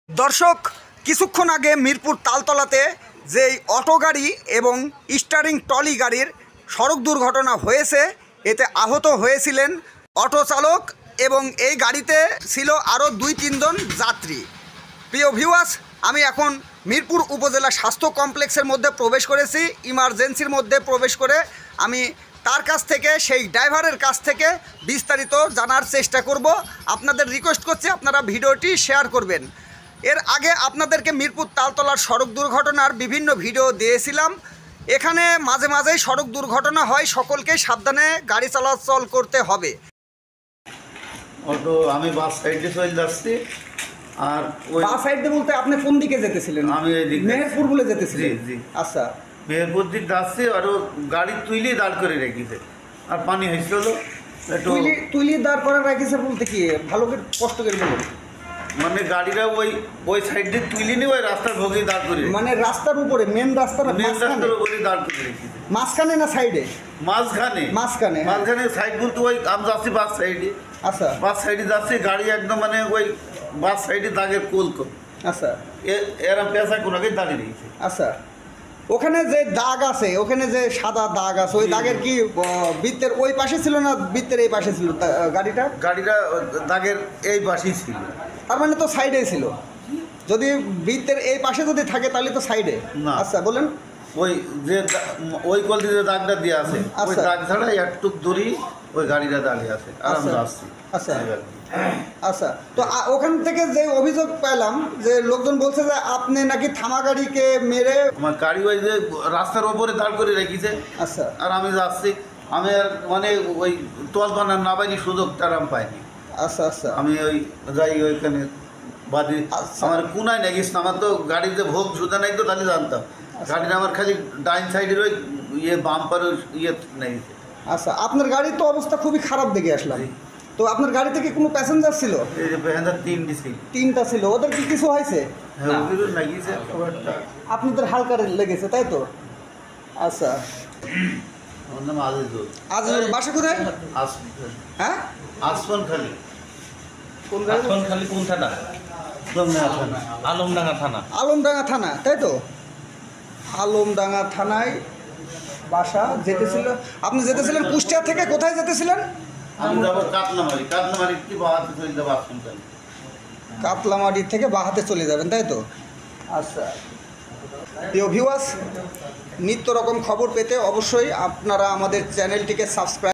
দর্শক, কিছুক্ষণ আগে মিরপুর তালতলাতে যেই অটো গাড়ি এবং স্টারিং ট্রলি গাড়ির সড়ক দুর্ঘটনা হয়েছে, এতে আহত হয়েছিলেন অটো চালক এবং এই গাড়িতে ছিল আরও 2-3 জন যাত্রী। প্রিয় ভিউয়ার্স, আমি এখন মিরপুর উপজেলা স্বাস্থ্য কমপ্লেক্সের মধ্যে প্রবেশ করেছি। ইমার্জেন্সির মধ্যে প্রবেশ করে আমি তার কাছ থেকে, সেই ড্রাইভারের কাছ থেকে বিস্তারিত জানার চেষ্টা করব। আপনাদের রিকোয়েস্ট করছি আপনারা ভিডিওটি শেয়ার করবেন। এর আগে আপনাদেরকে মিরপুর তালতলার সড়ক দুর্ঘটনার বিভিন্ন ভিডিও দিয়েছিলাম। এখানে মাঝে মাঝেই সড়ক দুর্ঘটনা হয়, সকলকেই সাবধানে গাড়ি চলাচল করতে হবে। অটো আমি বাস সাইডে চলে যাচ্ছি। আর ওই বাস সাইডে বলতে আপনি কোন দিকে যেতেছিলেন? আমি এদিকে মেহেরপুর বলে যেতেছিলেন? জি জি। আচ্ছা, মেহেরপুর দিক যাচ্ছি, আর ও গাড়ি তুইলে দাঁড় করে রেখেছে, আর পানি হয়েছিল একটু। তুইলি দাঁড় করে রাখিছে বলতে কি ভালো করে কষ্ট করে বলুন। মানে গাড়িটা ওই সাইড দিয়ে তুইলে নিয়ে ওই রাস্তার ভোগে দাঁড় করে, মানে রাস্তার উপরে, মেন রাস্তার উপরে দাঁড় করে রেখেছে। মাঝখানে না সাইডে? মাঝখানে সাইড বলতে ওই আমি যাচ্ছি বাস সাইডে। আচ্ছা, বাস সাইডে যাচ্ছি, গাড়ি একদম মানে ওই বাস সাইডে দাগের কোল। আচ্ছা, এরা পেঁচা কোনাকে দাঁড়িয়ে রয়েছে। আচ্ছা, ওখানে যে দাগ আছে, ওখানে যে সাদা দাগ আছে, ওই দাগের কি বৃত্তের ওই পাশে ছিল না বৃত্তের এই পাশে ছিল গাড়িটা? দাগের এই পাশেই ছিল। তার মানে তো সাইডে ছিল। যদি বৃত্তের এই পাশে যদি থাকে তাহলে তো সাইডে। আচ্ছা, বলেন। ওই যে ওই কলটি যে দাগটা দিয়ে আছে, ওই দাগ ছাড়া একটু দূরই ওই গাড়িটা দাঁড়িয়ে আছে, আর আমরা আসছি। আচ্ছা আচ্ছা, তো ওখান থেকে যে অভিযোগ পেলাম যে লোকজন বলছে যে আপনি নাকি থামা গাড়িকে মেরে আমার গাড়ি ওই যে রাস্তার ওপরে দাঁড় করে রেখেছে। আচ্ছা, আর আমি যাচ্ছি, আমি আর মানে ওই তোয়াল বানার না পাইনি, সুযোগ তার আমি পাইনি। আচ্ছা আচ্ছা, আমি ওই যাই ওইখানে বাদি আমার কোনায় না গেছিলাম। আমার তো গাড়িতে ভোগ সুদা নাই, তো তাহলে জানতাম। গাড়িটা আমার খালি ডাইন সাইডের ওই বাম্পার নেই। আচ্ছা, আপনার গাড়ির তো অবস্থা খুবই খারাপ দেখে আসলাম। তো আপনার গাড়ি থেকে কোনো প্যাসেঞ্জার ছিল? এই যে প্যাসেঞ্জার 3টি ছিল। 3টা ছিল। ওদের কি কিছু হয়েছে? হ্যাঁ, ওদেরও লাগিয়েছে। আপনাদের হালকা লেগেছে, তাই তো? আচ্ছা, আমার নাম আজিজুল। আজিজুল, বাসা কোথায়? হ্যাঁ, আসমান খালি। কোন গাড়ি? খালি কোন থানা? আলমডাঙ্গা থানা। আলমডাঙ্গা থানা, তাই তো? আলমডাঙ্গা থানায় বাসা। যেতেছিল আপনি, যেতেছিলেন কুষ্টিয়া থেকে? কোথায় যেতেছিলেন? আমি যাবো কাতলামারি কি বাহাতে চলে যাবো আসমান খালি। কাতলামারি থেকে বাহাতে চলে যাবেন, তাই তো? আচ্ছা, প্রিয় ভিউয়ার্স, নিত্য রকম খবর পেতে অবশ্যই আপনারা আমাদের চ্যানেলটিকে সাবস্ক্রাইব